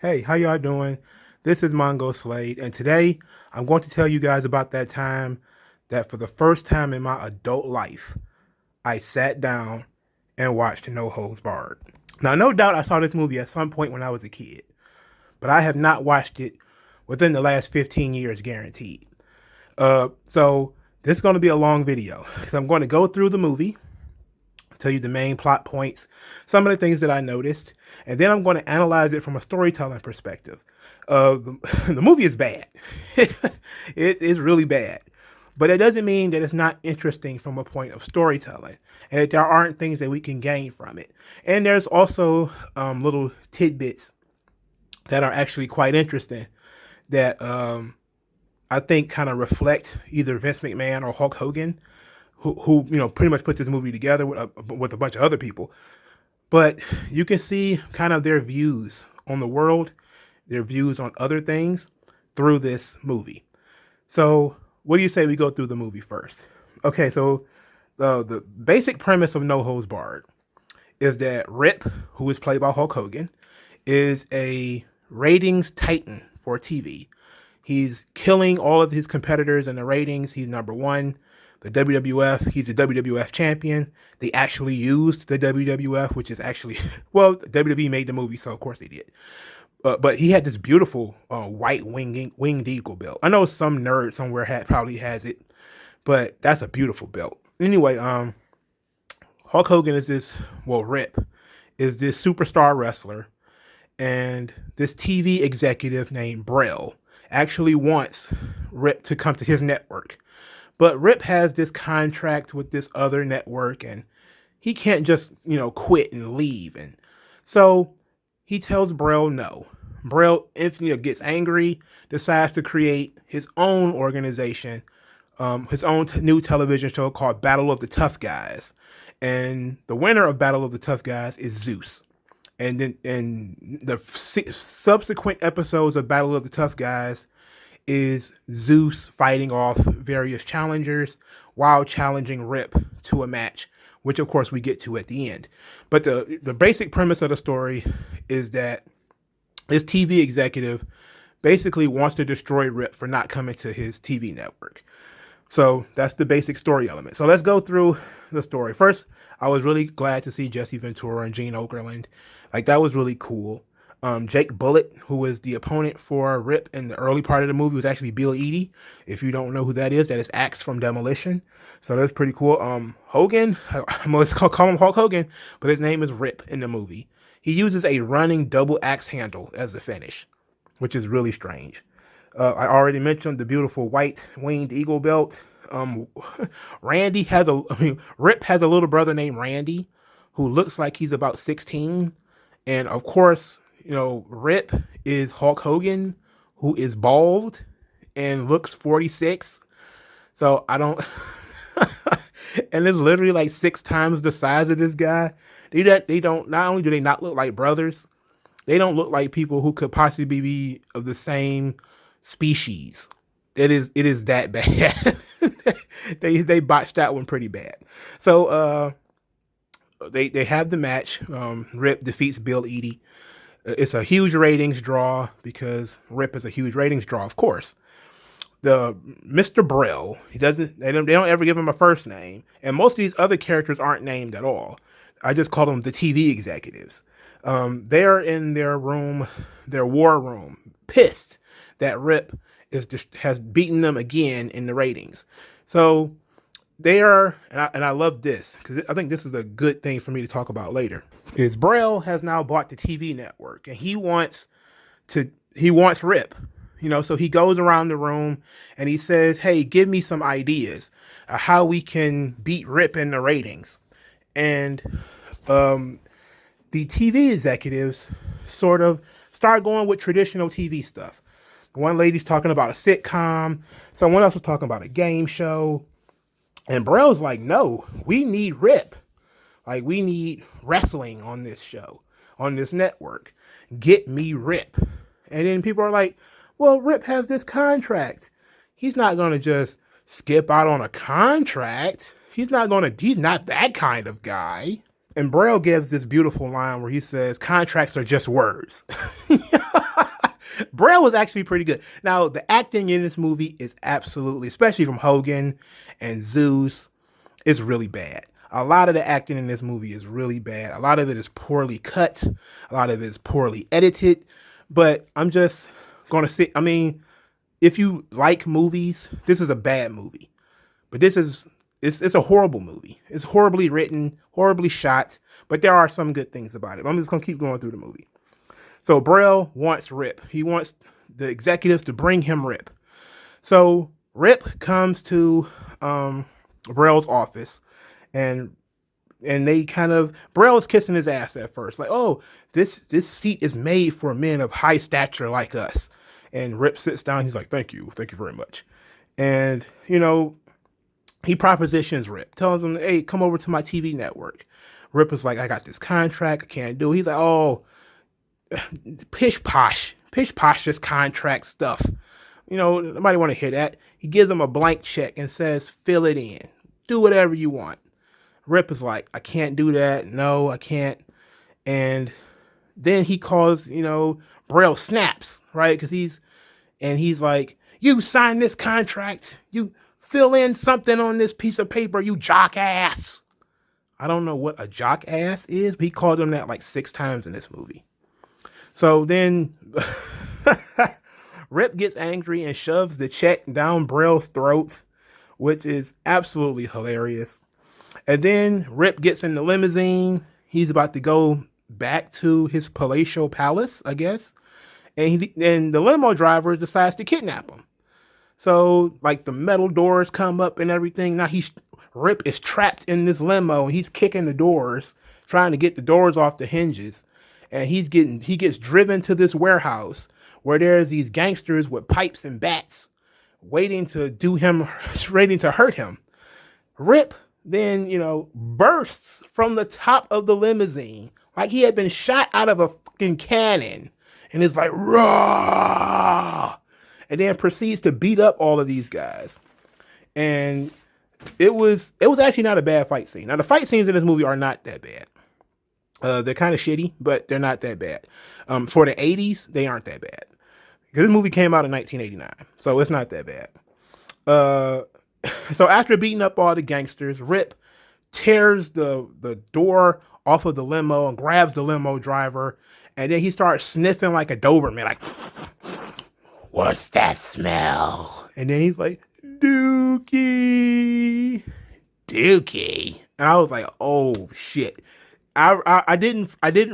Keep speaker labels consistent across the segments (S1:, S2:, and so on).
S1: Hey, how y'all doing? This is MongoSlade, and today I'm going to tell you guys about that time that for the first time in my adult life, I sat down and watched No Holds Barred. Now, no doubt I saw this movie at some point when I was a kid, but I have not watched it within the last 15 years, guaranteed. So this is going to be a long video because I'm going to go through the movie, tell you the main plot points, some of the things that I noticed, and then I'm going to analyze it from a storytelling perspective. The movie is bad. it is really bad. But it doesn't mean that it's not interesting from a point of storytelling and that there aren't things that we can gain from it. And there's also little tidbits that are actually quite interesting that I think kind of reflect either Vince McMahon or Hulk Hogan, who pretty much put this movie together with a bunch of other people. But you can see kind of their views on the world, their views on other things through this movie. So what do you say we go through the movie first? Okay, so the basic premise of No Holds Barred is that Rip, who is played by Hulk Hogan, is a ratings titan for TV. He's killing all of his competitors in the ratings. He's number one. The WWF, he's the WWF champion. They actually used the WWF, which is actually, well, WWE made the movie, so of course they did. But he had this beautiful white winged eagle belt. I know some nerd somewhere probably has it, but that's a beautiful belt. Anyway, Hulk Hogan is Rip is this superstar wrestler, and this TV executive named Brell actually wants Rip to come to his network. But Rip has this contract with this other network, and he can't just, quit and leave. And so he tells Brell no. Brell instantly gets angry, decides to create his own organization, his own new television show called Battle of the Tough Guys. And the winner of Battle of the Tough Guys is Zeus. And then in the subsequent episodes of Battle of the Tough Guys is Zeus fighting off various challengers while challenging Rip to a match, which of course we get to at the end. But the basic premise of the story is that this TV executive basically wants to destroy Rip for not coming to his TV network. So that's the basic story element. So let's go through the story. First, I was really glad to see Jesse Ventura and Gene Okerlund. Like, that was really cool. Jake Bullitt, who was the opponent for Rip in the early part of the movie, was actually Bill Eadie. If you don't know who that is Axe from Demolition. So that's pretty cool. Hogan, I'm going to call him Hulk Hogan, but his name is Rip in the movie. He uses a running double axe handle as a finish, which is really strange. I already mentioned the beautiful white winged eagle belt. Rip has a little brother named Randy who looks like he's about 16. And of course, Rip is Hulk Hogan, who is bald and looks 46. So I don't, and it's literally like 6 times the size of this guy. They don't, not only do they not look like brothers, they don't look like people who could possibly be of the same species. It is that bad. They botched that one pretty bad. So, they have the match. Rip defeats Bill Eadie. It's a huge ratings draw because Rip is a huge ratings draw, of course. The Mr. Brell, they don't ever give him a first name, and most of these other characters aren't named at all. I just call them the TV executives. They're in their room, their war room, pissed that Rip has beaten them again in the ratings. So they are, and I love this because I think this is a good thing for me to talk about later. Is Brell has now bought the TV network, and he wants Rip, so he goes around the room and he says, "Hey, give me some ideas of how we can beat Rip in the ratings." And the TV executives sort of start going with traditional TV stuff. One lady's talking about a sitcom, someone else was talking about a game show. And Brell's like, "No, we need Rip. Like, we need wrestling on this show, on this network. Get me Rip." And then people are like, "Well, Rip has this contract. He's not going to just skip out on a contract. He's not that kind of guy." And Brell gives this beautiful line where he says, "Contracts are just words." Braille was actually pretty good. Now, the acting in this movie is absolutely, especially from Hogan and Zeus, is really bad. A lot of the acting in this movie is really bad. A lot of it is poorly cut. A lot of it is poorly edited. But I'm just going to say, I mean, if you like movies, this is a bad movie. But it's a horrible movie. It's horribly written, horribly shot, but there are some good things about it. I'm just going to keep going through the movie. So Braille wants Rip. He wants the executives to bring him Rip. So Rip comes to Braille's office, and they kind of, Braille is kissing his ass at first, like, oh, this seat is made for men of high stature like us. And Rip sits down. He's like, thank you very much. And he propositions Rip, tells him, hey, come over to my TV network. Rip is like, I got this contract, I can't do it. He's like, oh, pish posh, this contract stuff. Nobody want to hear that. He gives him a blank check and says, fill it in. Do whatever you want. Rip is like, I can't do that. No, I can't. And then he calls, Braille snaps, right? Because he's like, you sign this contract. You fill in something on this piece of paper, you jock ass. I don't know what a jock ass is, but he called him that like 6 times in this movie. So then Rip gets angry and shoves the check down Braille's throat, which is absolutely hilarious. And then Rip gets in the limousine. He's about to go back to his palatial palace, I guess. And the limo driver decides to kidnap him. So like the metal doors come up and everything. Now Rip is trapped in this limo and he's kicking the doors, trying to get the doors off the hinges. And he gets driven to this warehouse where there's these gangsters with pipes and bats waiting to hurt him. Rip then, bursts from the top of the limousine like he had been shot out of a fucking cannon, and is like, raw, and then proceeds to beat up all of these guys. And it was actually not a bad fight scene. Now, the fight scenes in this movie are not that bad. They're kind of shitty, but they're not that bad. For the 80s, they aren't that bad. Because this movie came out in 1989, so it's not that bad. So after beating up all the gangsters, Rip tears the door off of the limo and grabs the limo driver, and then he starts sniffing like a Doberman, like, what's that smell? And then he's like, Dookie. And I was like, oh shit. I didn't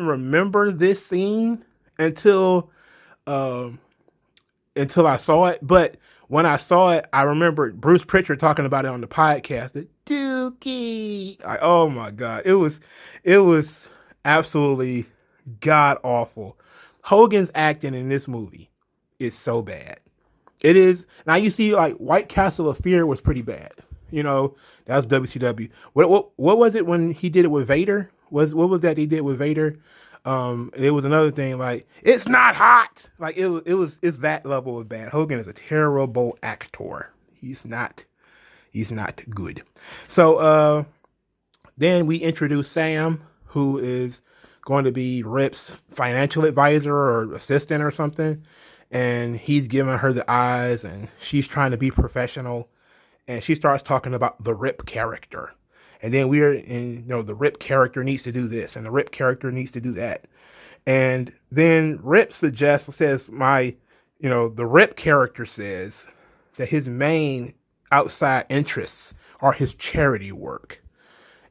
S1: remember this scene until I saw it, but when I saw it, I remembered Bruce Pritchard talking about it on the podcast. The Dookie. Oh my God. It was absolutely god awful. Hogan's acting in this movie is so bad. It is. Now you see, like, White Castle of Fear was pretty bad. That was WCW. What was it when he did it with Vader? What was that he did with Vader? It was another thing, like, it's not hot. Like it's that level of bad. Hogan is a terrible actor. He's not good. So then we introduce Sam, who is going to be Rip's financial advisor or assistant or something. And he's giving her the eyes, and she's trying to be professional. And she starts talking about the Rip character. And then the Rip character needs to do this, and the Rip character needs to do that. And then Rip says, the Rip character says that his main outside interests are his charity work.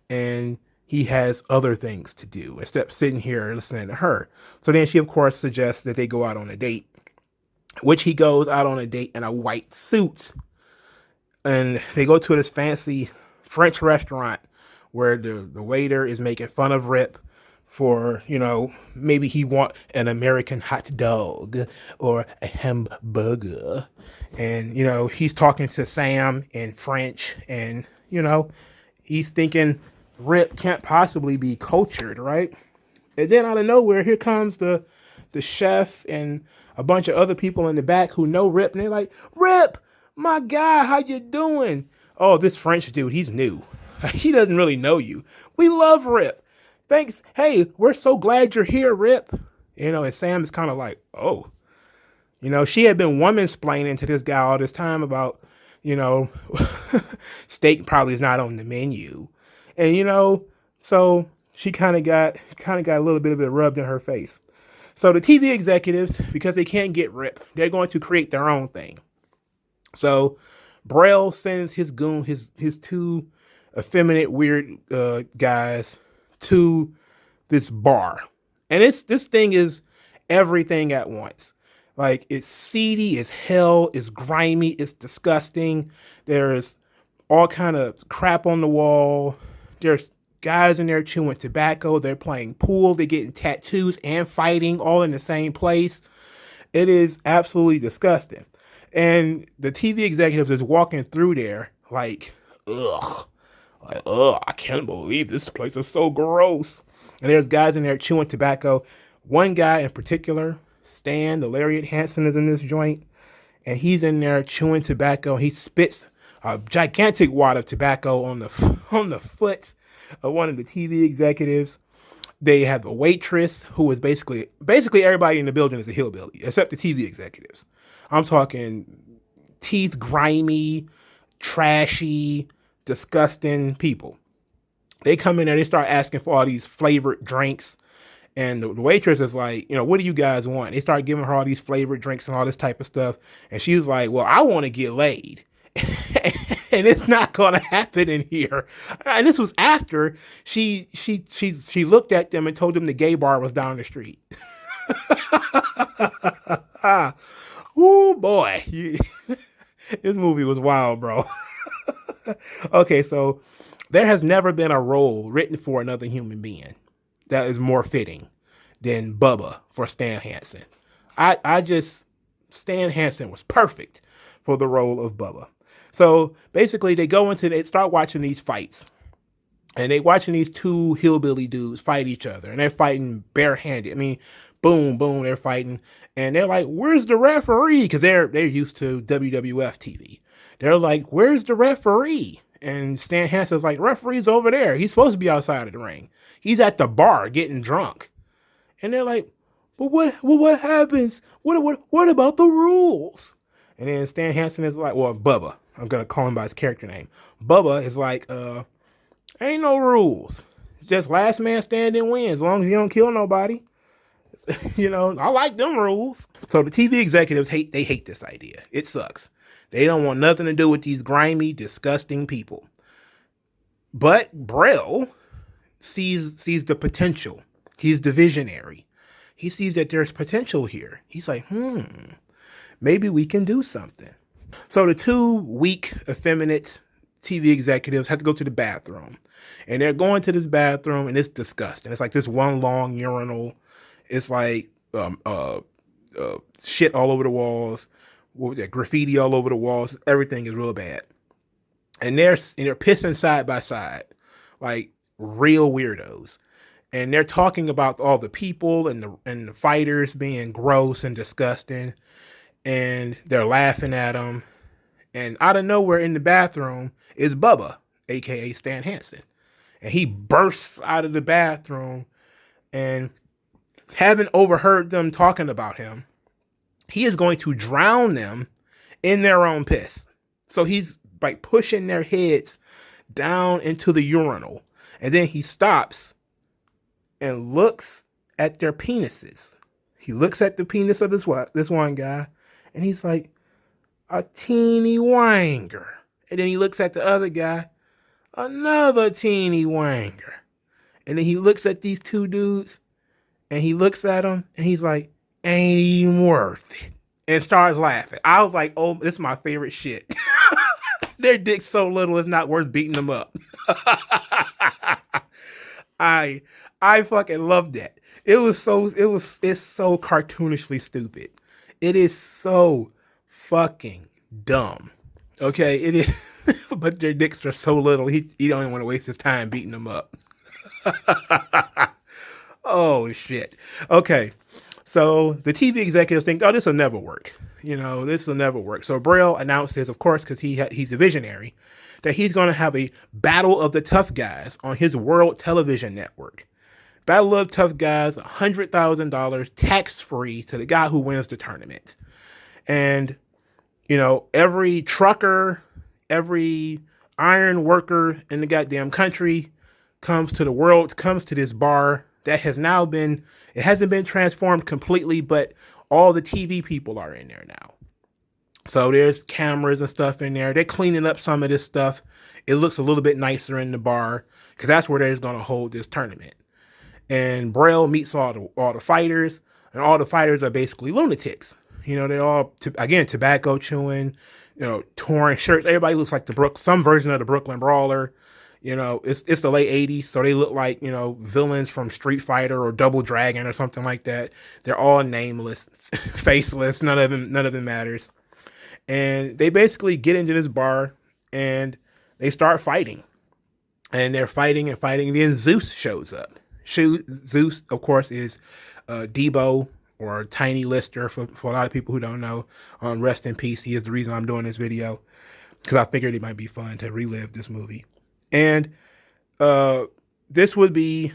S1: And he has other things to do instead of sitting here listening to her. So then she, of course, suggests that they go out on a date, which he goes out on a date in a white suit. And they go to this fancy French restaurant where the waiter is making fun of Rip for, maybe he want an American hot dog or a hamburger. And, he's talking to Sam in French, and, he's thinking Rip can't possibly be cultured, right? And then out of nowhere, here comes the chef and a bunch of other people in the back who know Rip, and they're like, Rip, my guy, how you doing? Oh, this French dude, he's new. He doesn't really know you. We love Rip. Thanks. Hey, we're so glad you're here, Rip. And Sam is kind of like, oh, You know, she had been woman-splaining to this guy all this time about, you know, steak probably is not on the menu. And, you know, so she kind of got a little bit of it rubbed in her face. So the TV executives, because they can't get RIP, they're going to create their own thing. So Braille sends his goon, his two effeminate, weird guys to this bar, and this thing is everything at once. Like, it's seedy, it's hell, it's grimy, it's disgusting. There's all kind of crap on the wall. There's guys in there chewing tobacco. They're playing pool. They're getting tattoos and fighting all in the same place. It is absolutely disgusting. And the TV executives is walking through there like, ugh, I can't believe this place is so gross. And there's guys in there chewing tobacco. One guy in particular, Stan, the Lariat Hansen, is in this joint, and he's in there chewing tobacco. He spits a gigantic wad of tobacco on the foot of one of the TV executives. They have a waitress who is basically everybody in the building is a hillbilly except the TV executives. I'm talking teeth grimy, trashy, disgusting people. They come in there, they start asking for all these flavored drinks. And the waitress is like, you know, what do you guys want? They start giving her all these flavored drinks and all this type of stuff. And she was like, well, I want to get laid. And it's not going to happen in here. And this was after she looked at them and told them the gay bar was down the street. Oh, boy. This movie was wild, bro. Okay, so there has never been a role written for another human being that is more fitting than Bubba for Stan Hansen. Stan Hansen was perfect for the role of Bubba. So basically they start watching these fights, and they watching these two hillbilly dudes fight each other, and they're fighting barehanded. I mean, boom, boom, they're fighting, and they're like, where's the referee? Because they're used to WWF TV. They're like, where's the referee? And Stan Hansen's like, referee's over there. He's supposed to be outside of the ring. He's at the bar getting drunk. And they're like, but what happens? What about the rules? And then Stan Hansen is like, well, Bubba. I'm going to call him by his character name. Bubba is like, ain't no rules. Just last man standing wins, as long as you don't kill nobody. You know, I like them rules. So the TV executives hate this idea. It sucks. They don't want nothing to do with these grimy, disgusting people. But Braille sees the potential. He's the visionary. He sees that there's potential here. He's like, maybe we can do something. So the two weak, effeminate TV executives have to go to the bathroom. And they're going to this bathroom, and it's disgusting. It's like this one long urinal. It's like shit all over the walls. What was that? Graffiti all over the walls. Everything is real bad. And they're pissing side by side, like real weirdos. And they're talking about all the people and the fighters being gross and disgusting. And they're laughing at them. And out of nowhere in the bathroom is Bubba, aka Stan Hansen. And he bursts out of the bathroom, and having overheard them talking about him, he is going to drown them in their own piss. So he's like pushing their heads down into the urinal. And then he stops and looks at their penises. He looks at the penis of this one guy, and he's like, a teeny wanger. And then he looks at the other guy, another teeny wanger. And then he looks at these two dudes, and he looks at them, and he's like, ain't even worth it. And starts laughing. I was like, oh, this is my favorite shit. Their dick's so little, it's not worth beating them up. I fucking loved that. It's so cartoonishly stupid. It is so fucking dumb. Okay, it is. But their dicks are so little, he don't even want to waste his time beating them up. Oh shit. Okay. So the TV executives think, oh, this will never work. You know, this will never work. So Braille announces, of course, because he's a visionary, that he's going to have a Battle of the Tough Guys on his World Television Network. Battle of Tough Guys, $100,000 tax-free to the guy who wins the tournament. And, you know, every trucker, every iron worker in the goddamn country comes to this bar that has now been, it hasn't been transformed completely, but all the TV people are in there now. So there's cameras and stuff in there. They're cleaning up some of this stuff. It looks a little bit nicer in the bar because that's where they're going to hold this tournament. And Braille meets all the fighters, and all the fighters are basically lunatics. You know, they're all, again, tobacco chewing, you know, torn shirts. Everybody looks like some version of the Brooklyn Brawler. You know, it's the late 80s, so they look like, you know, villains from Street Fighter or Double Dragon or something like that. They're all nameless, faceless. None of them matters. And they basically get into this bar and they start fighting. And they're fighting and fighting. And then Zeus shows up. Zeus, of course, is Debo, or Tiny Lister for a lot of people who don't know. Rest in peace. He is the reason I'm doing this video, because I figured it might be fun to relive this movie. And this would be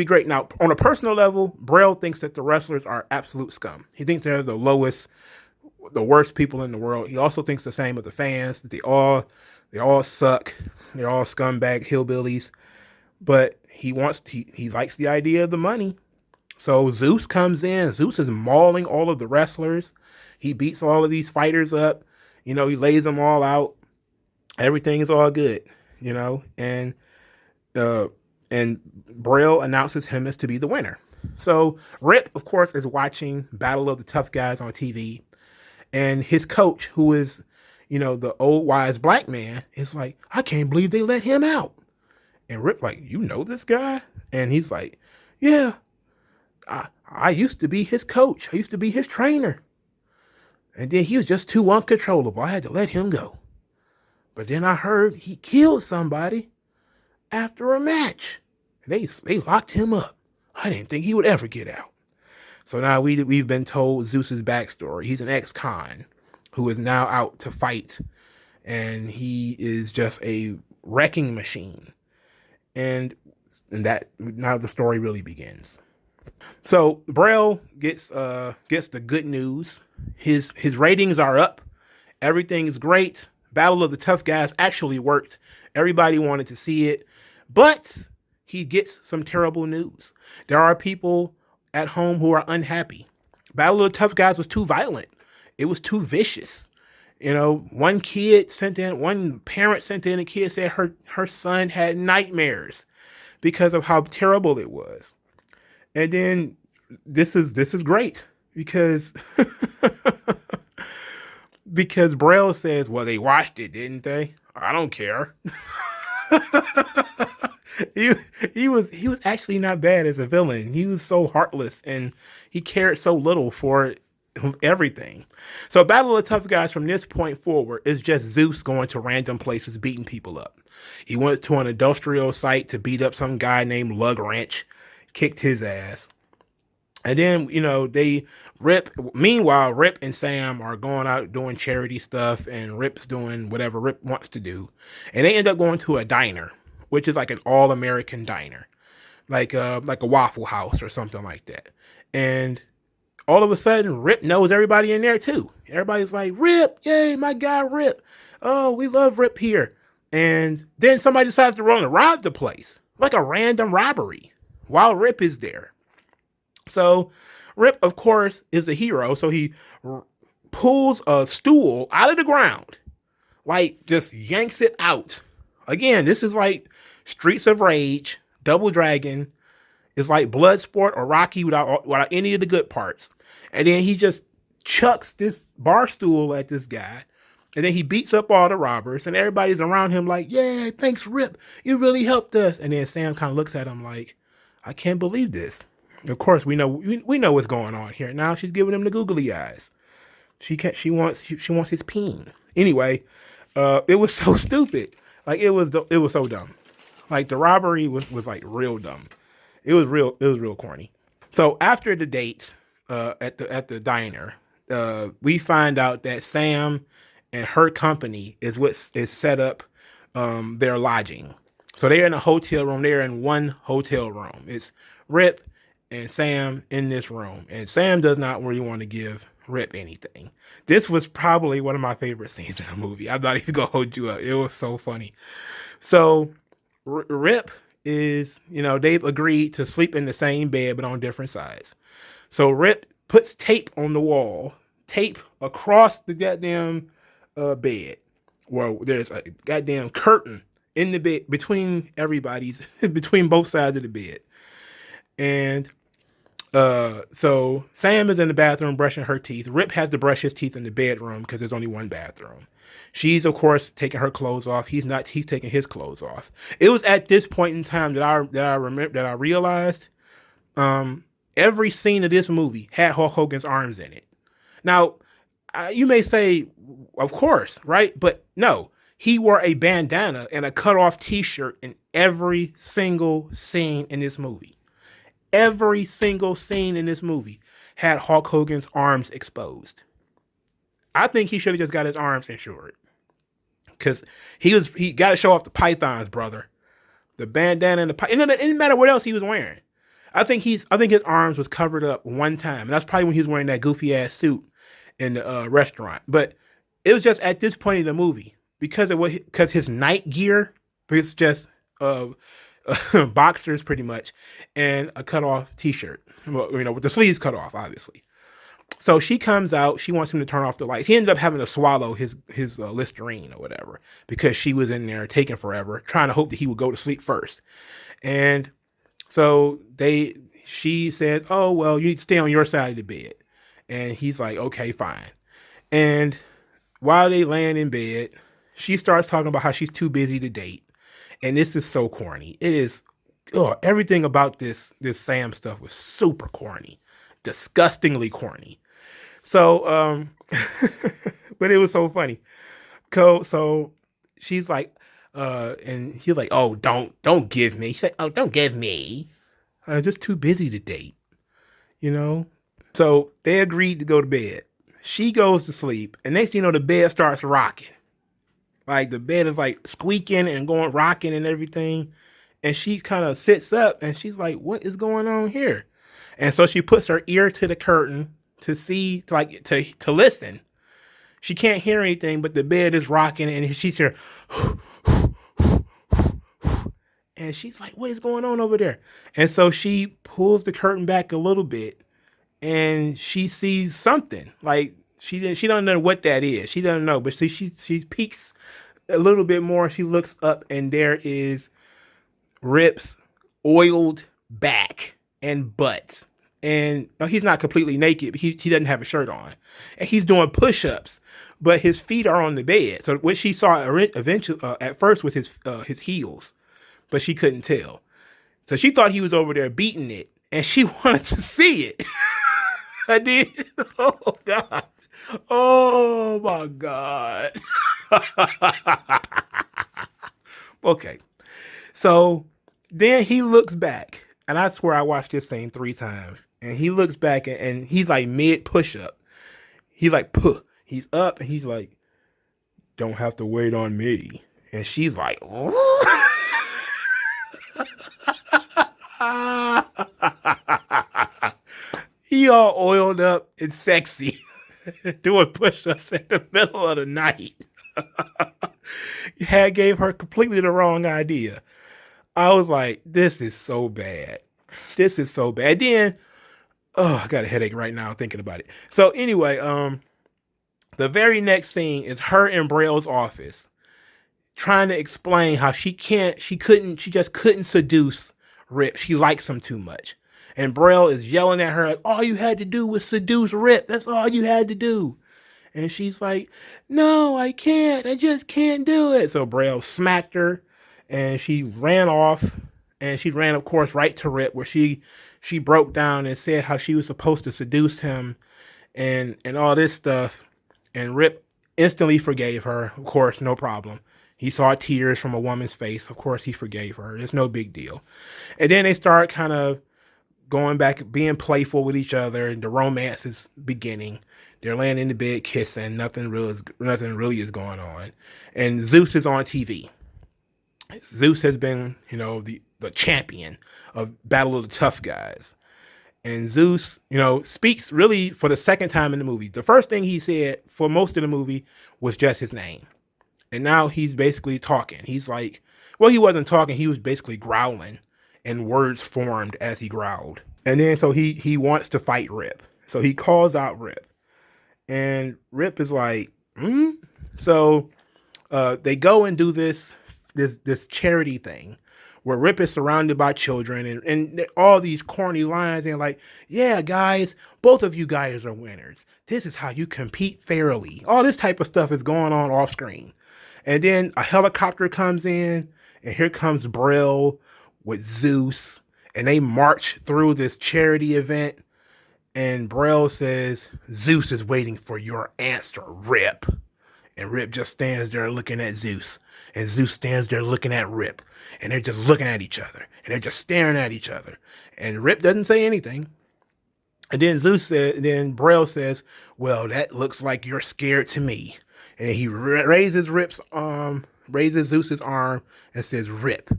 S1: great. Now, on a personal level, Braille thinks that the wrestlers are absolute scum. He thinks they're the worst people in the world. He also thinks the same of the fans, that they all suck. They're all scumbag hillbillies. But he likes the idea of the money. So Zeus comes in. Zeus is mauling all of the wrestlers. He beats all of these fighters up. You know, he lays them all out. Everything is all good, you know, and Braille announces him as to be the winner. So Rip, of course, is watching Battle of the Tough Guys on TV, and his coach, who is, you know, the old wise black man, is like, I can't believe they let him out. And Rip like, you know this guy? And he's like, yeah, I used to be his coach. I used to be his trainer. And then he was just too uncontrollable. I had to let him go. But then I heard he killed somebody after a match. They locked him up. I didn't think he would ever get out. So now we've been told Zeus's backstory. He's an ex-con who is now out to fight. And he is just a wrecking machine. And that now the story really begins. So Braille gets the good news. His ratings are up. Everything is great. Battle of the Tough Guys actually worked. Everybody wanted to see it, but he gets some terrible news. There are people at home who are unhappy. Battle of the Tough Guys was too violent. It was too vicious. You know, one parent sent in a kid, said her son had nightmares because of how terrible it was. And then this is great because because Braille says, well, they watched it, didn't they? I don't care. he was actually not bad as a villain. He was so heartless and he cared so little for everything. So Battle of the Tough Guys from this point forward is just Zeus going to random places beating people up. He went to an industrial site to beat up some guy named Lug Wrench, kicked his ass. And then, you know, meanwhile, Rip and Sam are going out doing charity stuff, and Rip's doing whatever Rip wants to do. And they end up going to a diner, which is like an all-American diner, like a Waffle House or something like that. And all of a sudden, Rip knows everybody in there too. Everybody's like, Rip, yay, my guy Rip. Oh, we love Rip here. And then somebody decides to run and rob the place, like a random robbery, while Rip is there. So Rip, of course, is a hero. So he pulls a stool out of the ground, like just yanks it out. Again, this is like Streets of Rage, Double Dragon. It's like Bloodsport or Rocky without any of the good parts. And then he just chucks this bar stool at this guy. And then he beats up all the robbers, and everybody's around him like, yeah, thanks, Rip. You really helped us. And then Sam kind of looks at him like, I can't believe this. Of course, we know what's going on here. Now she's giving him the googly eyes. She wants his peen. Anyway, it was so stupid. Like it was so dumb. Like the robbery was like real dumb. It was real corny. So after the date at the diner, we find out that Sam and her company is what is set up their lodging. So they're in a hotel room. They're in one hotel room. It's Rip and Sam in this room. And Sam does not really want to give Rip anything. This was probably one of my favorite scenes in the movie. I'm not even gonna hold you up. It was so funny. So Rip is, they've agreed to sleep in the same bed but on different sides. So Rip puts tape on the wall, tape across the goddamn bed, where there's a goddamn curtain in the bed between between both sides of the bed. And so Sam is in the bathroom brushing her teeth. Rip has to brush his teeth in the bedroom because there's only one bathroom. She's, of course, taking her clothes off. He's not. He's taking his clothes off. It was at this point in time that I realized every scene of this movie had Hulk Hogan's arms in it. Now, you may say, of course, right? But no, he wore a bandana and a cut-off T-shirt in every single scene in this movie. Every single scene in this movie had Hulk Hogan's arms exposed. I think he should have just got his arms insured, because he got to show off the pythons, brother. The bandana and the python. It didn't matter what else he was wearing. I think his arms was covered up one time, and that's probably when he was wearing that goofy ass suit in the restaurant. But it was just at this point in the movie, because his night gear was just boxers pretty much, and a cut off T-shirt, with the sleeves cut off, obviously. So she comes out. She wants him to turn off the lights. He ended up having to swallow his Listerine or whatever, because she was in there taking forever, trying to hope that he would go to sleep first. And so she says, "Oh, well, you need to stay on your side of the bed." And he's like, "Okay, fine." And while they laying in bed, she starts talking about how she's too busy to date. And this is so corny. It is, everything about this Sam stuff was super corny, disgustingly corny. So, but it was so funny. So she's like, and he's like, "Oh, don't give me." She's like, "Oh, don't give me. I'm just too busy to date, So they agreed to go to bed. She goes to sleep, and next thing you know, the bed starts rocking. Like, the bed is like squeaking and rocking and everything. And she kind of sits up and she's like, "What is going on here?" And so she puts her ear to the curtain to see, to listen. She can't hear anything, but the bed is rocking and she's here. And she's like, "What is going on over there?" And so she pulls the curtain back a little bit and she sees something. Like, she don't know what that is. She doesn't know, but she peeks a little bit more. She looks up and there is Rip's oiled back and butt. And he's not completely naked, but he doesn't have a shirt on. And he's doing push-ups, but his feet are on the bed. So what she saw eventually at first was his heels, but she couldn't tell. So she thought he was over there beating it, and she wanted to see it. I did. Oh, God. Oh, my God. Okay. So then he looks back, and I swear I watched this scene 3 times. And he looks back, and he's like mid push-up. He's like, puh. He's up, and he's like, "Don't have to wait on me." And she's like, "Oh." He all oiled up and sexy, doing push-ups in the middle of the night. Gave her completely the wrong idea. I was like, this is so bad. This is so bad. Then, I got a headache right now thinking about it. So anyway, the very next scene is her in Braille's office, trying to explain how she just couldn't seduce Rip. She likes him too much. And Braille is yelling at her, like, "All you had to do was seduce Rip. That's all you had to do." And she's like, "No, I can't. I just can't do it." So Braille smacked her, and she ran off. And she ran, of course, right to Rip, where she broke down and said how she was supposed to seduce him and all this stuff. And Rip instantly forgave her. Of course, no problem. He saw tears from a woman's face. Of course, he forgave her. It's no big deal. And then they start kind of going back, being playful with each other, and the romance is beginning. They're laying in the bed kissing. Nothing really is going on. And Zeus is on TV. Zeus has been, the champion of Battle of the Tough Guys. And Zeus, speaks really for the second time in the movie. The first thing he said for most of the movie was just his name. And now he's basically talking. He's like, well, he wasn't talking. He was basically growling, and words formed as he growled. And then so he wants to fight Rip. So he calls out Rip. And Rip is like, hmm? So they go and do this charity thing where Rip is surrounded by children and all these corny lines and like, yeah, guys, both of you guys are winners. This is how you compete fairly. All this type of stuff is going on off screen. And then a helicopter comes in, and here comes Brill with Zeus, and they march through this charity event. And Brill says, Zeus is waiting for your answer, Rip. And Rip just stands there looking at Zeus. And Zeus stands there looking at Rip. And they're just looking at each other. And they're just staring at each other. And Rip doesn't say anything. And then Brill says, well, that looks like you're scared to me. And he raises Zeus's arm and says, Rip,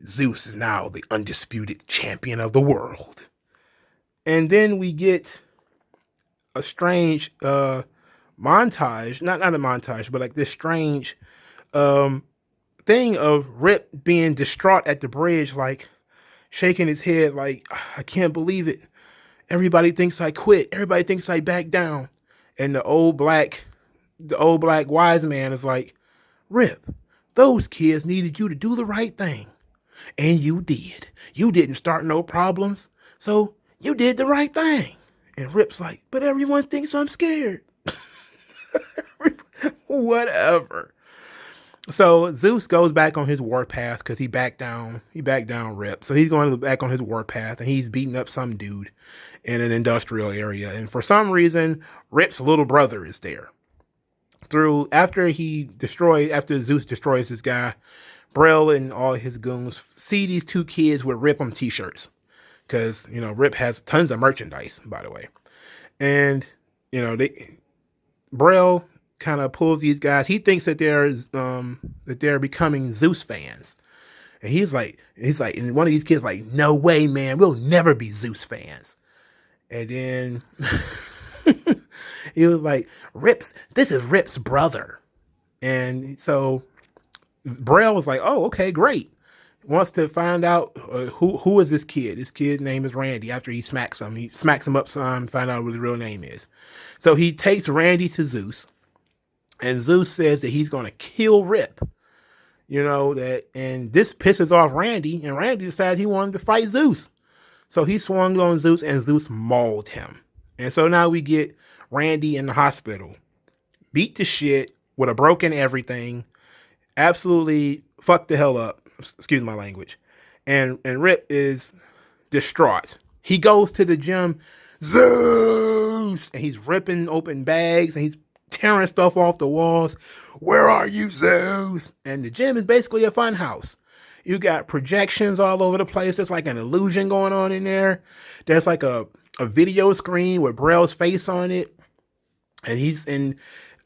S1: Zeus is now the undisputed champion of the world. And then we get a strange montage, not a montage, but like this strange thing of Rip being distraught at the bridge, like shaking his head like, I can't believe it. Everybody thinks I quit. Everybody thinks I back down. And the old black wise man is like, Rip, those kids needed you to do the right thing. And you did. You didn't start no problems. So you did the right thing. And Rip's like, but everyone thinks I'm scared. Whatever. So Zeus goes back on his warpath because he backed down Rip. So he's going back on his warpath and he's beating up some dude in an industrial area. And for some reason, Rip's little brother is there. After Zeus destroys this guy, Brill and all his goons see these two kids with Rip on t-shirts. Because, Rip has tons of merchandise, by the way. And, Brill kind of pulls these guys. He thinks that they're becoming Zeus fans. And he's like, and one of these kids like, no way, man, we'll never be Zeus fans. And then he was like, this is Rip's brother. And so Brill was like, oh, okay, great. Wants to find out who is this kid. This kid's name is Randy. After he smacks him up some, find out what his real name is. So he takes Randy to Zeus, and Zeus says that he's going to kill Rip. And this pisses off Randy, and Randy decides he wanted to fight Zeus. So he swung on Zeus, and Zeus mauled him. And so now we get Randy in the hospital, beat to shit with a broken everything, absolutely fucked the hell up. Excuse my language. And Rip is distraught. He goes to the gym, Zeus, and he's ripping open bags and he's tearing stuff off the walls. Where are you, Zeus? And the gym is basically a fun house. You got projections all over the place. There's like an illusion going on in there. There's like a video screen with Brill's face on it. And he's in,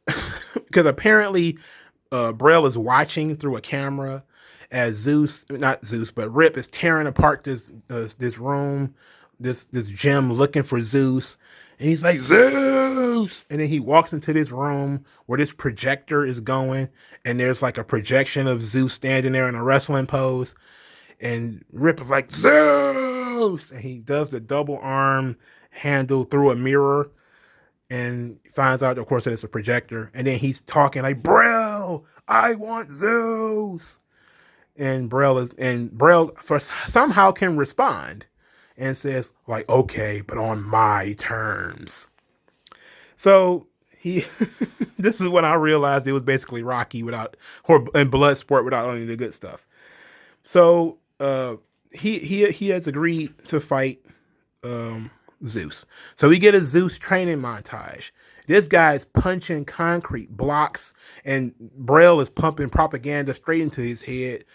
S1: because apparently Brill is watching through a camera as Rip is tearing apart this room, this gym, looking for Zeus. And he's like, Zeus! And then he walks into this room where this projector is going, and there's like a projection of Zeus standing there in a wrestling pose. And Rip is like, Zeus! And he does the double arm handle through a mirror and finds out, of course, that it's a projector. And then he's talking like, Brill, I want Zeus! And Brill somehow can respond and says, like, okay, but on my terms. So this is when I realized it was basically Rocky and Bloodsport without any of the good stuff. So he has agreed to fight Zeus. So we get a Zeus training montage. This guy's punching concrete blocks, and Brill is pumping propaganda straight into his head.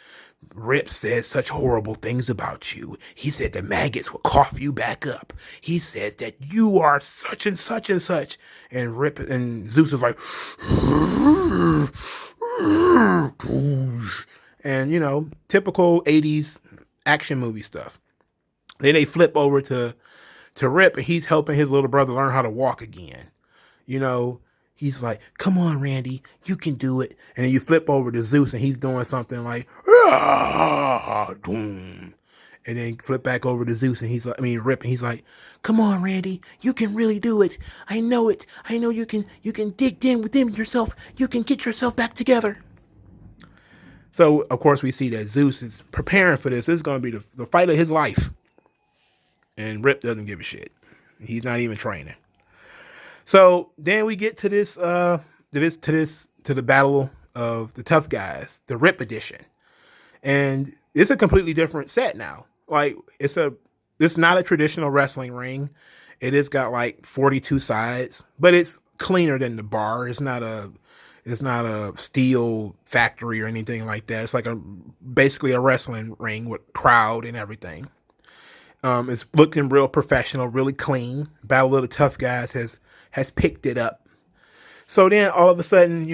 S1: Rip says such horrible things about you. He said the maggots will cough you back up. He says that you are such and such and such. And Zeus is like, and typical 80s action movie stuff. Then they flip over to to Rip, and he's helping his little brother learn how to walk again. You know, he's like, "Come on, Randy, you can do it." And then you flip over to Zeus, and he's doing something like, "Ah, doom." And then flip back over to Zeus, and he's like, Rip, and he's like, "Come on, Randy, you can really do it. I know it. I know you can. You can dig in within yourself. You can get yourself back together." So, of course, we see that Zeus is preparing for this. This is going to be the fight of his life. And Rip doesn't give a shit. He's not even training. So then we get to this, to the battle of the tough guys, the Rip edition. And it's a completely different set now. Like, it's not a traditional wrestling ring. It has got like 42 sides, but it's cleaner than the bar. It's not a steel factory or anything like that. It's like basically a wrestling ring with crowd and everything. It's looking real professional, really clean. Battle of the Tough Guys has picked it up. So then all of a sudden,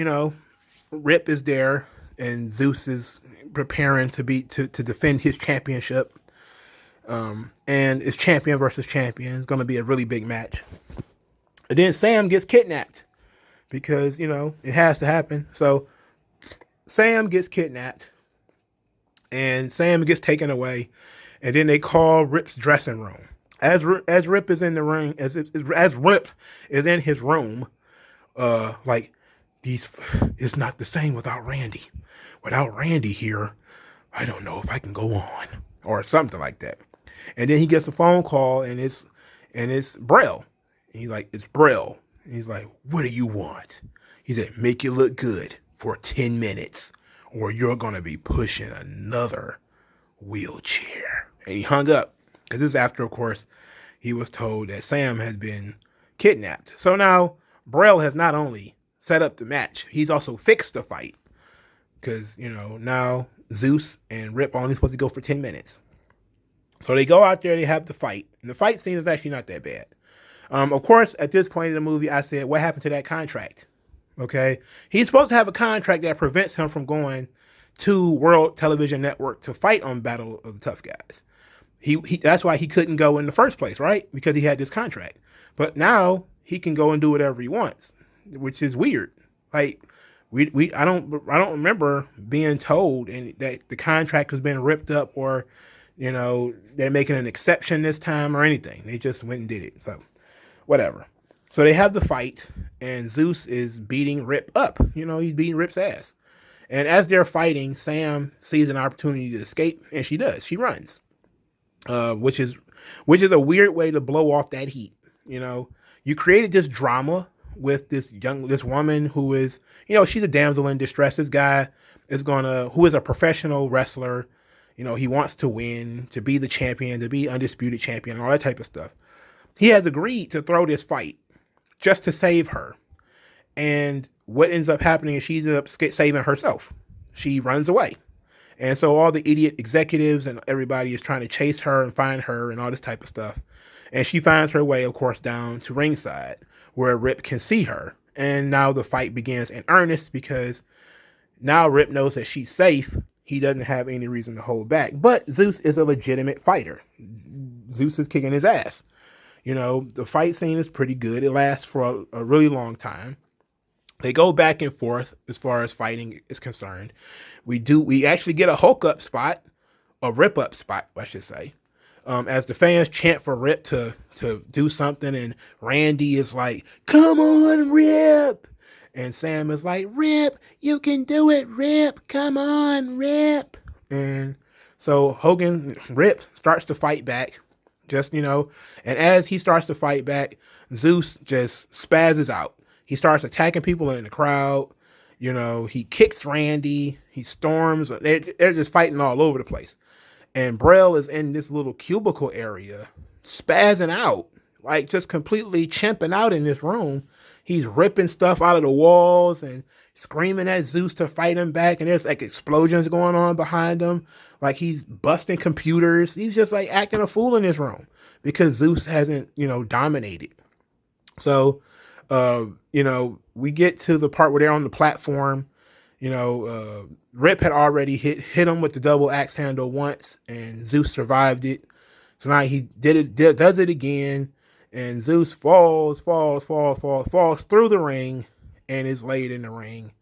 S1: Rip is there and Zeus is preparing to defend his championship. And it's champion versus champion. It's going to be a really big match. And then Sam gets kidnapped because, it has to happen. So Sam gets kidnapped and Sam gets taken away. And then they call Rip's dressing room. As Rip is in the ring, as Rip is in his room, it's not the same without Randy. Without Randy here, I don't know if I can go on, or something like that. And then he gets a phone call, and it's Braille. And he's like, "It's Braille." And he's like, "What do you want?" He said, "Make you look good for 10 minutes, or you're gonna be pushing another wheelchair." And he hung up, because this is after, of course, he was told that Sam had been kidnapped. So now Braille has not only set up the match, he's also fixed the fight, because now Zeus and Rip are only supposed to go for 10 minutes. So they go out there, they have the fight, and the fight scene is actually not that bad. Of course, at this point in the movie, I said, what happened to that contract? Okay, he's supposed to have a contract that prevents him from going to World Television Network to fight on Battle of the Tough Guys. He that's why he couldn't go in the first place, right? Because he had this contract. But now he can go and do whatever he wants, which is weird. Like I don't remember being told that the contract has been ripped up, or they're making an exception this time or anything. They just went and did it. So whatever. So they have the fight, and Zeus is beating Rip up. He's beating Rip's ass. And as they're fighting, Sam sees an opportunity to escape, and she does. She runs, which is a weird way to blow off that heat. You created this drama with this woman who is, she's a damsel in distress. This guy who is a professional wrestler. He wants to win, to be the champion, to be undisputed champion, all that type of stuff. He has agreed to throw this fight just to save her. And what ends up happening is she ends up saving herself. She runs away. And so all the idiot executives and everybody is trying to chase her and find her and all this type of stuff. And she finds her way, of course, down to ringside where Rip can see her. And now the fight begins in earnest, because now Rip knows that she's safe. He doesn't have any reason to hold back. But Zeus is a legitimate fighter. Zeus is kicking his ass. The fight scene is pretty good. It lasts for a really long time. They go back and forth as far as fighting is concerned. We actually get a Hulk up spot, a Rip up spot, I should say. As the fans chant for Rip to do something, and Randy is like, "Come on, Rip." And Sam is like, "Rip, you can do it, Rip. Come on, Rip." And so Rip starts to fight back. And as he starts to fight back, Zeus just spazzes out. He starts attacking people in the crowd. He kicks Randy. He storms. They're just fighting all over the place. And Braille is in this little cubicle area, spazzing out, like just completely chimping out in this room. He's ripping stuff out of the walls and screaming at Zeus to fight him back. And there's like explosions going on behind him. Like he's busting computers. He's just like acting a fool in this room because Zeus hasn't, dominated. So, we get to the part where they're on the platform. Rip had already hit him with the double axe handle once, and Zeus survived it. So now he does it again, and Zeus falls through the ring, and is laid in the ring.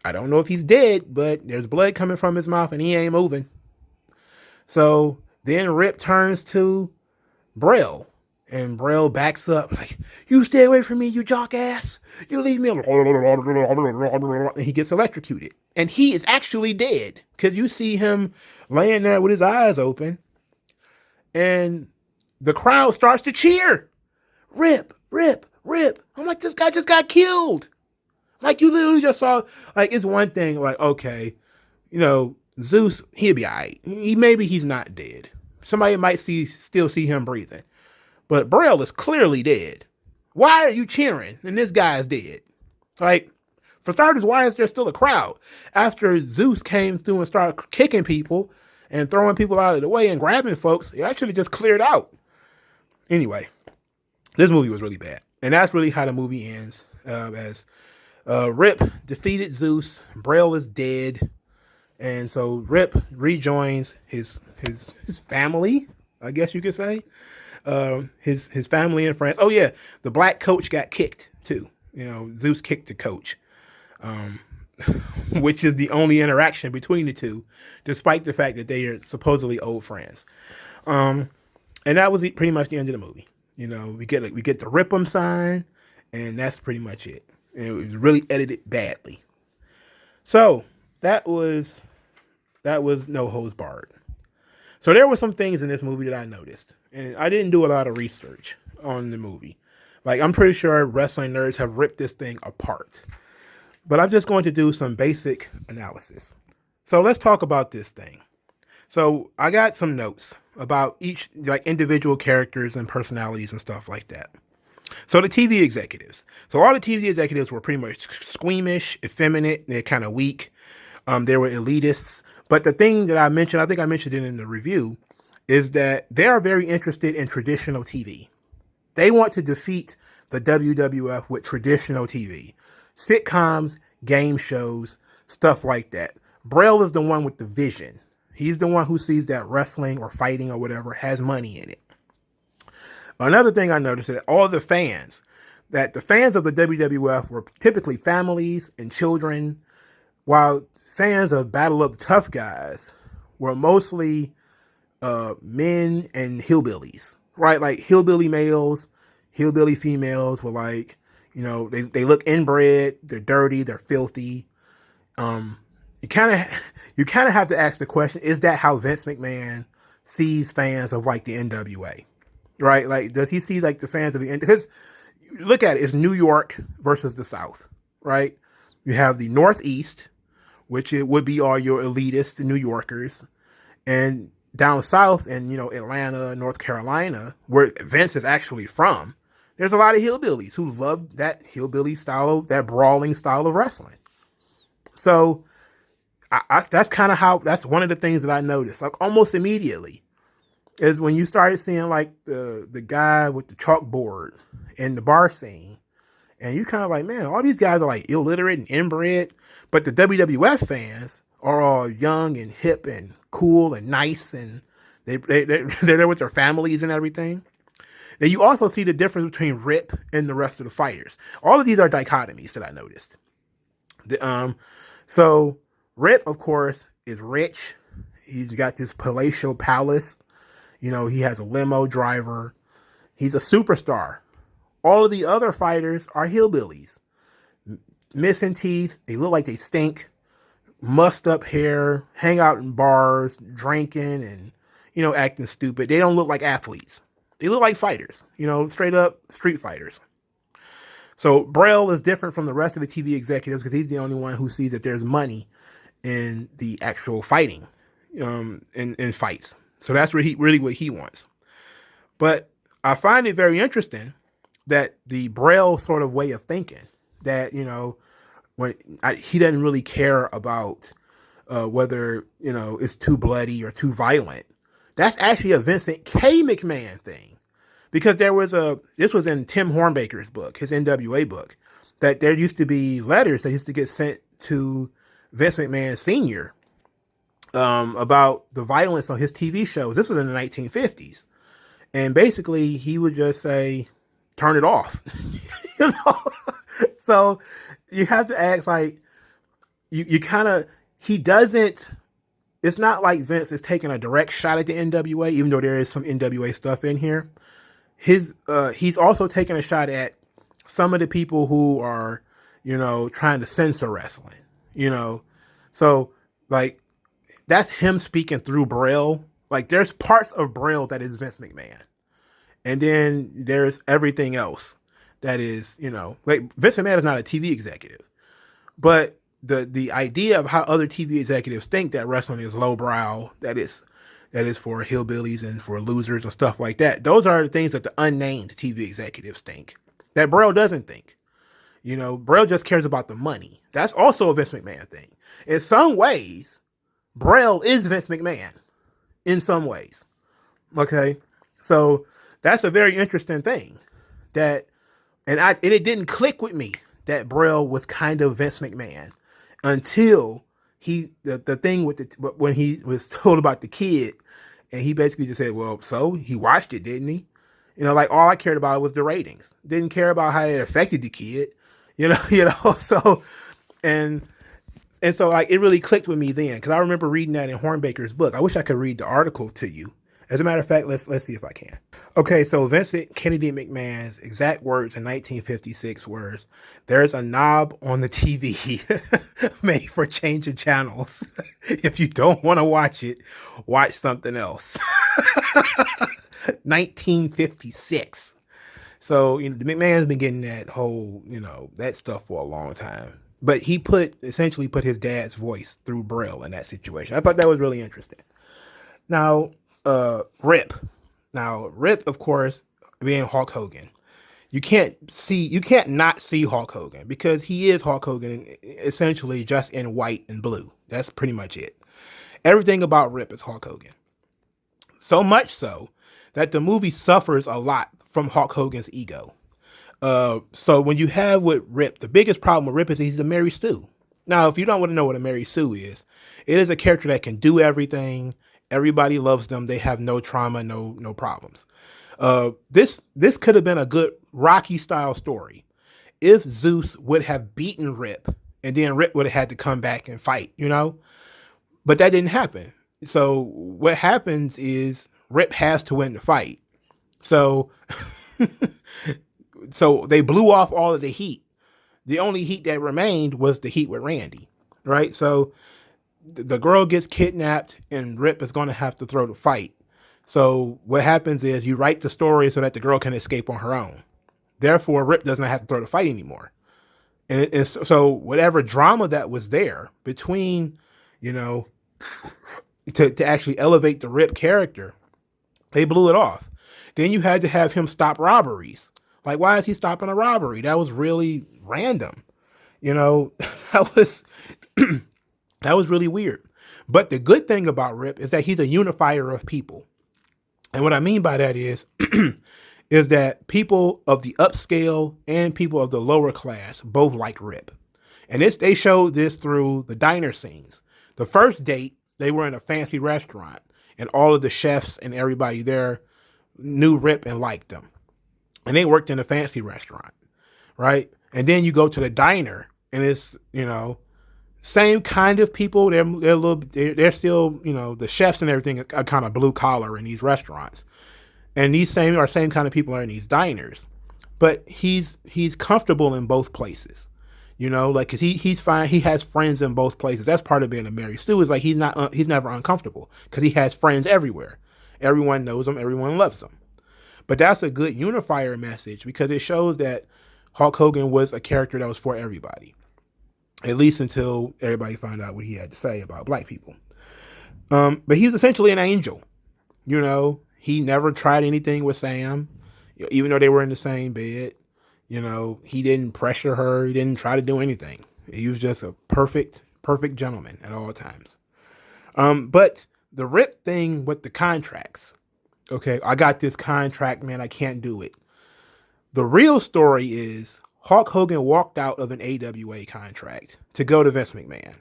S1: I don't know if he's dead, but there's blood coming from his mouth, and he ain't moving. So then Rip turns to Braille, and Braille backs up like, "You stay away from me, you jackass! You leave me alone!" And he gets electrocuted, and he is actually dead because you see him laying there with his eyes open, and the crowd starts to cheer, "Rip, Rip, Rip!" I'm like, this guy just got killed. Like, you literally just saw, like, it's one thing, like, okay, Zeus, he'll be all right. Maybe he's not dead. Somebody might still see him breathing. But Braille is clearly dead. Why are you cheering? And this guy's dead. Like, for starters, why is there still a crowd? After Zeus came through and started kicking people and throwing people out of the way and grabbing folks, it actually just cleared out. Anyway, this movie was really bad. And that's really how the movie ends. As Rip defeated Zeus, Braille is dead. And so Rip rejoins his family, I guess you could say. His family and friends. Oh yeah, the black coach got kicked too. Zeus kicked the coach, which is the only interaction between the two, despite the fact that they are supposedly old friends. And that was pretty much the end of the movie. We get the Rip 'em sign, and that's pretty much it. And it was really edited badly. So that was No Holds Barred. So there were some things in this movie that I noticed, and I didn't do a lot of research on the movie. Like, I'm pretty sure wrestling nerds have ripped this thing apart, but I'm just going to do some basic analysis. So let's talk about this thing. So I got some notes about each, like, individual characters and personalities and stuff like that. So the TV executives. So all the TV executives were pretty much squeamish, effeminate, they're kind of weak. They were elitists. But the thing that I mentioned, I think I mentioned it in the review, is that they are very interested in traditional TV. They want to defeat the WWF with traditional TV. Sitcoms, game shows, stuff like that. Braille is the one with the vision. He's the one who sees that wrestling or fighting or whatever has money in it. Another thing I noticed is that all the fans of the WWF were typically families and children, while fans of Battle of the Tough Guys were mostly men and hillbillies, right? Like hillbilly males, hillbilly females were like, they look inbred, they're dirty, they're filthy. You kind of have to ask the question, is that how Vince McMahon sees fans of like the NWA, right? Like, does he see like the fans of the NWA? Because look at it, it's New York versus the South, right? You have the Northeast, which it would be all your elitist New Yorkers, and down south in, Atlanta, North Carolina, where Vince is actually from, there's a lot of hillbillies who love that hillbilly style, that brawling style of wrestling. So that's one of the things that I noticed, like almost immediately, is when you started seeing like the guy with the chalkboard in the bar scene, and you kind of like, man, all these guys are like illiterate and inbred. But the WWF fans are all young and hip and cool and nice, and they're there with their families and everything. Then you also see the difference between Rip and the rest of the fighters. All of these are dichotomies that I noticed. So Rip, of course, is rich. He's got this palatial palace. He has a limo driver. He's a superstar. All of the other fighters are hillbillies. Missing teeth, they look like they stink, mussed up hair, hang out in bars, drinking and, acting stupid. They don't look like athletes. They look like fighters, straight up street fighters. So Braille is different from the rest of the TV executives because he's the only one who sees that there's money in the actual fighting, in fights. So that's really what he wants. But I find it very interesting that the Braille sort of way of thinking, that, he doesn't really care about whether, it's too bloody or too violent. That's actually a Vincent K. McMahon thing. Because this was in Tim Hornbaker's book, his NWA book, that there used to be letters that used to get sent to Vince McMahon Sr. About the violence on his TV shows. This was in the 1950s. And basically he would just say, turn it off. you know? So you have to ask, like, you kind of, he doesn't, it's not like Vince is taking a direct shot at the NWA, even though there is some NWA stuff in here. He's also taking a shot at some of the people who are, trying to censor wrestling, So, like, that's him speaking through Braille. Like, there's parts of Braille that is Vince McMahon. And then there's everything else that is, like, Vince McMahon is not a TV executive. But the idea of how other TV executives think that wrestling is lowbrow, that is for hillbillies and for losers and stuff like that. Those are the things that the unnamed TV executives think. That Braille doesn't think. Braille just cares about the money. That's also a Vince McMahon thing. In some ways, Braille is Vince McMahon. In some ways. Okay? So that's a very interesting thing. And it didn't click with me that Braille was kind of Vince McMahon until the thing with when he was told about the kid, and he basically just said, well, so he watched it, didn't he? Like, all I cared about was the ratings. Didn't care about how it affected the kid. So and so, like, it really clicked with me then, because I remember reading that in Hornbaker's book. I wish I could read the article to you. As a matter of fact, let's see if I can. Okay, so Vincent Kennedy McMahon's exact words in 1956 were, "There's a knob on the TV made for changing channels. If you don't want to watch it, watch something else." 1956. So, the McMahon's been getting that whole, that stuff for a long time. But he essentially put his dad's voice through Braille in that situation. I thought that was really interesting. Now, R.I.P. Now, R.I.P., of course, being Hulk Hogan. You can't not see Hulk Hogan, because he is Hulk Hogan essentially just in white and blue. That's pretty much it. Everything about R.I.P. is Hulk Hogan. So much so that the movie suffers a lot from Hulk Hogan's ego. So when you have with R.I.P., the biggest problem with R.I.P. is he's a Mary Sue. Now, if you don't want to know what a Mary Sue is, it is a character that can do everything. Everybody loves them. They have no trauma, no problems. This could have been a good Rocky style story if Zeus would have beaten R.I.P. and then R.I.P. would have had to come back and fight, But that didn't happen. So what happens is R.I.P. has to win the fight. So so they blew off all of the heat. The only heat that remained was the heat with Randy, right? So the girl gets kidnapped and R.I.P. is going to have to throw the fight. So what happens is you write the story so that the girl can escape on her own. Therefore, R.I.P. doesn't have to throw the fight anymore. And so whatever drama that was there between, to actually elevate the R.I.P. character, they blew it off. Then you had to have him stop robberies. Like, why is he stopping a robbery? That was really random. That was that was really weird. But the good thing about R.I.P. is that he's a unifier of people. And what I mean by that is is that people of the upscale and people of the lower class both like R.I.P. And they showed this through the diner scenes. The first date, they were in a fancy restaurant, and all of the chefs and everybody there knew R.I.P. and liked them. And they worked in a fancy restaurant, right? And then you go to the diner, and it's, same kind of people. They're still, the chefs and everything are kind of blue collar in these restaurants. And these same kind of people are in these diners. But he's comfortable in both places. Like, 'cause he's fine. He has friends in both places. That's part of being a Mary Sue, is like he's never uncomfortable, because he has friends everywhere. Everyone knows him. Everyone loves him. But that's a good unifier message, because it shows that Hulk Hogan was a character that was for everybody, at least until everybody found out what he had to say about black people. But he was essentially an angel. He never tried anything with Sam, even though they were in the same bed. He didn't pressure her. He didn't try to do anything. He was just a perfect gentleman at all times. But the R.I.P. thing with the contracts. Okay, I got this contract, man. I can't do it. The real story is Hulk Hogan walked out of an AWA contract to go to Vince McMahon.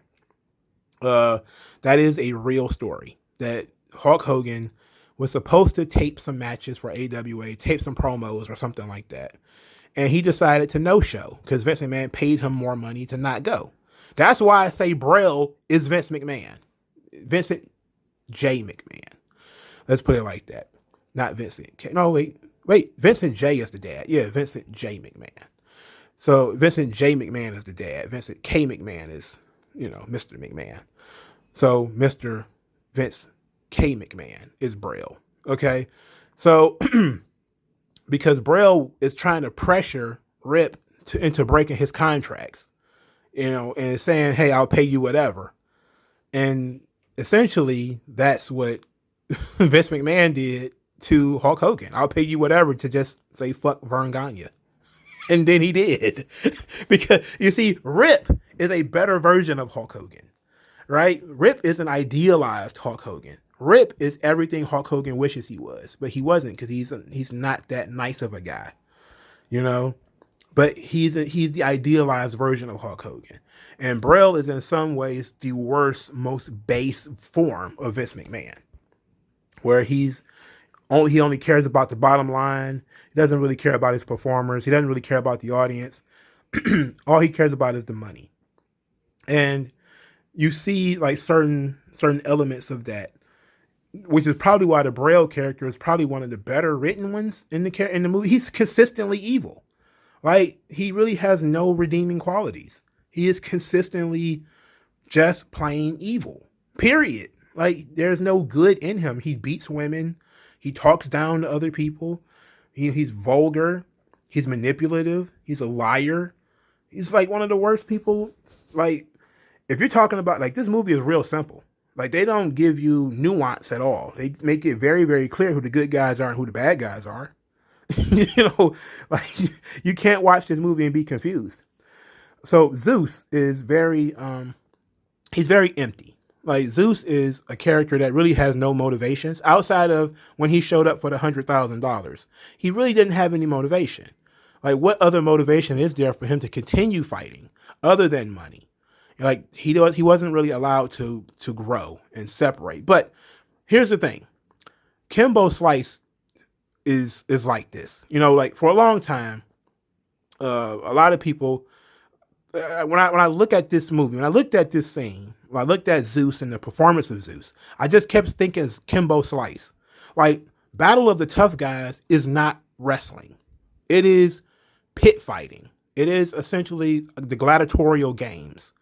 S1: That is a real story, that Hulk Hogan was supposed to tape some matches for AWA, tape some promos or something like that. And he decided to no-show because Vince McMahon paid him more money to not go. That's why I say Braille is Vince McMahon. Vincent J. McMahon. Let's put it like that. Not Vincent K. No, wait. Vincent J is the dad. Yeah, Vincent J. McMahon. So Vincent J. McMahon is the dad. Vincent K. McMahon is, Mr. McMahon. So Mr. Vince K. McMahon is Braille. Okay? So because Braille is trying to pressure Rip into breaking his contracts, and saying, hey, I'll pay you whatever. And essentially, that's what Vince McMahon did to Hulk Hogan. I'll pay you whatever to just say, fuck Vern Gagne. And then he did. Because, you see, Rip is a better version of Hulk Hogan, right? Rip is an idealized Hulk Hogan. Rip is everything Hulk Hogan wishes he was, but he wasn't because he's not that nice of a guy, But he's the idealized version of Hulk Hogan. And Braille is in some ways the worst, most base form of Vince McMahon, where he only cares about the bottom line. He doesn't really care about his performers. He doesn't really care about the audience. All he cares about is the money. And you see like certain elements of that, which is probably why the Braille character is probably one of the better written ones in the movie. He's consistently evil. Like, he really has no redeeming qualities. He is consistently just plain evil. Period. Like, there's no good in him. He beats women. He talks down to other people. He's vulgar. He's manipulative. He's a liar. He's like one of the worst people. Like, if you're talking about, like, this movie is real simple. Like, they don't give you nuance at all. They make it very, very clear who the good guys are and who the bad guys are. Like, you can't watch this movie and be confused. So Zeus is he's very empty. Like, Zeus is a character that really has no motivations outside of when he showed up for the $100,000. He really didn't have any motivation. Like, what other motivation is there for him to continue fighting other than money? Like, he wasn't really allowed to grow and separate. But here's the thing. Kimbo Slice is like this. Like, for a long time, a lot of people, when I look at this movie, when I looked at this scene, when I looked at Zeus and the performance of Zeus, I just kept thinking Kimbo Slice. Like, Battle of the Tough Guys is not wrestling. It is pit fighting. It is essentially the gladiatorial games.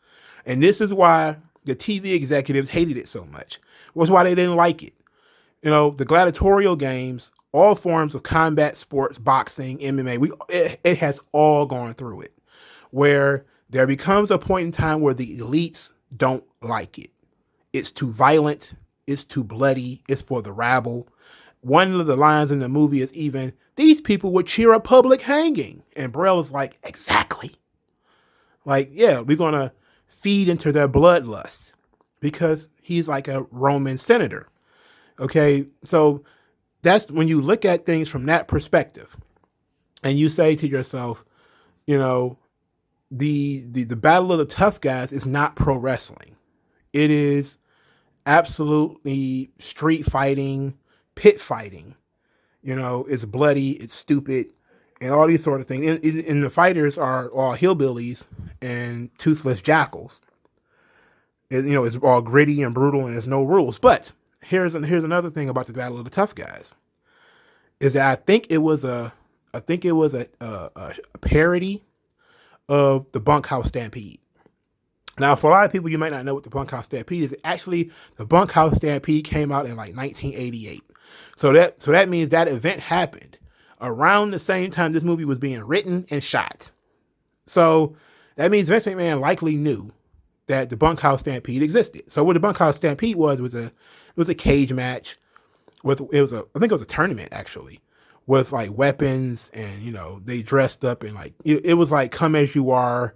S1: And this is why the TV executives hated it so much. It was why they didn't like it. The gladiatorial games, all forms of combat sports, boxing, MMA, it has all gone through it, where there becomes a point in time where the elites don't like it. It's too violent. It's too bloody. It's for the rabble. One of the lines in the movie is even, these people would cheer a public hanging. And Braille is like, exactly. Like, yeah, we're going to feed into their bloodlust because he's like a Roman senator. Okay, so that's when you look at things from that perspective and you say to yourself, the Battle of the Tough Guys is not pro wrestling. It is absolutely street fighting, pit fighting. It's bloody, it's stupid, and all these sort of things. And the fighters are all hillbillies and toothless jackals. It's all gritty and brutal, and there's no rules. But here's another thing about the Battle of the Tough Guys, is that I think it was a parody of the Bunkhouse Stampede. Now, for a lot of people, you might not know what the Bunkhouse Stampede is. Actually, the Bunkhouse Stampede came out in like 1988. So that means that event happened around the same time this movie was being written and shot. So that means Vince McMahon likely knew that the Bunkhouse Stampede existed. So what the Bunkhouse Stampede was a cage match I think it was a tournament actually, with like weapons, and they dressed up and like it was like Come As You Are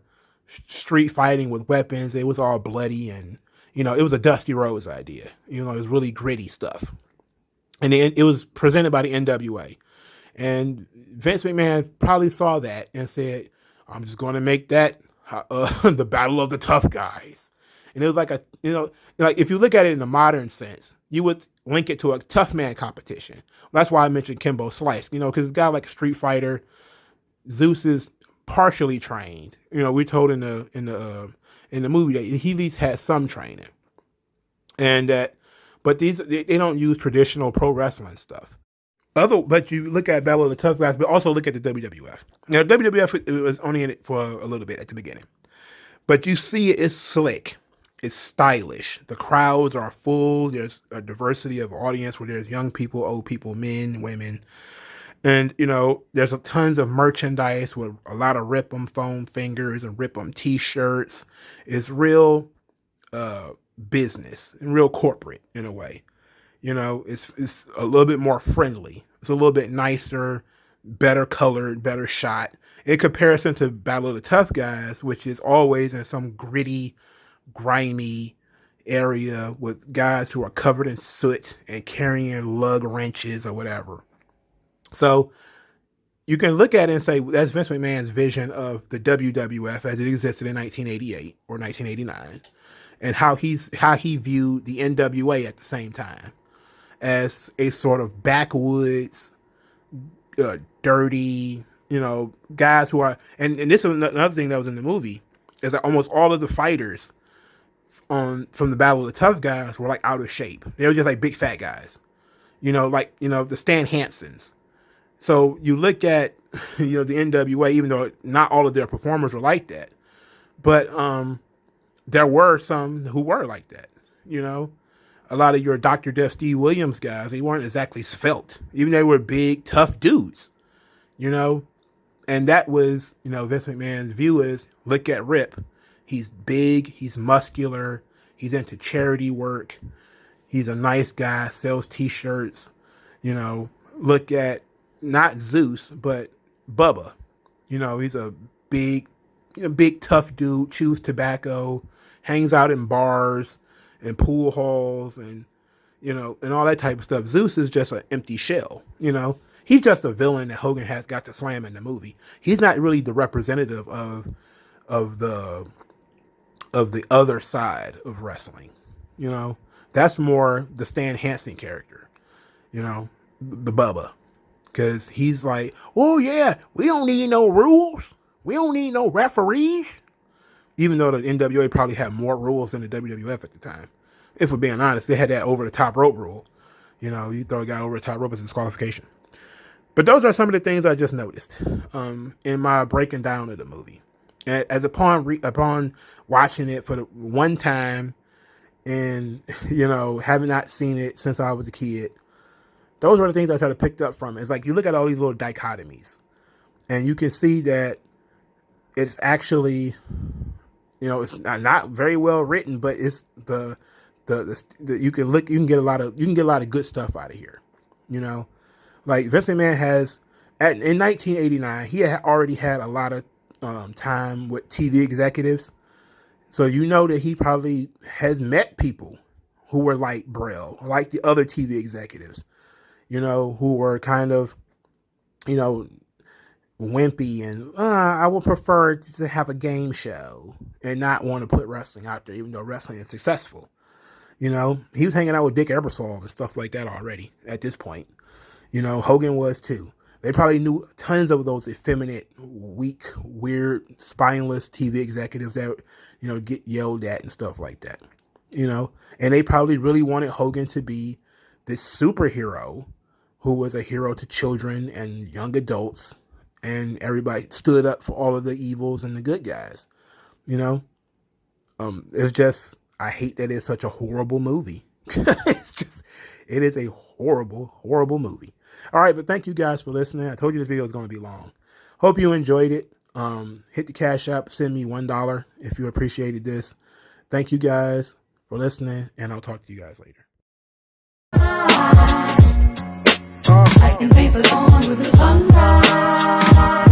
S1: street fighting with weapons. It was all bloody, and it was a Dusty Rhodes idea. It was really gritty stuff, and it was presented by the NWA. And Vince McMahon probably saw that and said, "I'm just going to make that the Battle of the Tough Guys." And it was like like if you look at it in a modern sense, you would link it to a tough man competition. That's why I mentioned Kimbo Slice, because a guy like a Street Fighter, Zeus is partially trained. We're told in the movie that he at least had some training, and but they don't use traditional pro wrestling stuff. But you look at Battle of the Tough Guys, but also look at the WWF. Now, WWF it was only in it for a little bit at the beginning, but you see it's slick, it's stylish. The crowds are full. There's a diversity of audience where there's young people, old people, men, women, and there's tons of merchandise with a lot of Rip 'em foam fingers and Rip 'em T-shirts. It's real business and real corporate in a way. It's a little bit more friendly. It's a little bit nicer, better colored, better shot in comparison to Battle of the Tough Guys, which is always in some gritty, grimy area with guys who are covered in soot and carrying lug wrenches or whatever. So you can look at it and say that's Vince McMahon's vision of the WWF as it existed in 1988 or 1989, and how he viewed the NWA at the same time as a sort of backwoods, dirty, guys who are, and this is another thing that was in the movie, is that almost all of the fighters from the Battle of the Tough Guys were like out of shape. They were just like big fat guys, the Stan Hansens. So you look at, the NWA, even though not all of their performers were like that, but there were some who were like that, A lot of your Dr. Death Steve Williams guys, they weren't exactly svelte. Even they were big, tough dudes, And that was, Vince McMahon's view is, look at Rip. He's big, he's muscular, he's into charity work, he's a nice guy, sells T-shirts, Look at not Zeus, but Bubba. He's a big tough dude, chews tobacco, hangs out in bars and pool halls and all that type of stuff. Zeus is just an empty shell. He's just a villain that Hogan has got to slam in the movie. He's not really the representative of the other side of wrestling. That's more the Stan Hansen character. The Bubba. Because he's like, oh yeah, we don't need no rules. We don't need no referees. Even though the NWA probably had more rules than the WWF at the time. If we're being honest, they had that over the top rope rule. You throw a guy over the top rope as a disqualification. But those are some of the things I just noticed in my breaking down of the movie. As upon watching it for the one time and, having not seen it since I was a kid, those were the things I sort of picked up from it. It's like you look at all these little dichotomies and you can see that it's actually, it's not very well written, but it's you can get a lot of good stuff out of here. Like Vince McMahon in 1989, he had already had a lot of time with TV executives. So that he probably has met people who were like Braille, like the other TV executives, who were kind of, wimpy and I would prefer to have a game show and not want to put wrestling out there, even though wrestling is successful. He was hanging out with Dick Ebersol and stuff like that already at this point. Hogan was too. They probably knew tons of those effeminate, weak, weird, spineless TV executives that, get yelled at and stuff like that. And they probably really wanted Hogan to be this superhero who was a hero to children and young adults, and everybody stood up for all of the evils and the good guys. It's just, I hate that it's such a horrible movie. It is a horrible, horrible movie. All right, but thank you guys for listening. I told you this video was going to be long. Hope you enjoyed it. Hit the Cash App, send me $1 if you appreciated this. Thank you guys for listening, and I'll talk to you guys later.
S2: I can paint the lawn with the sunrise.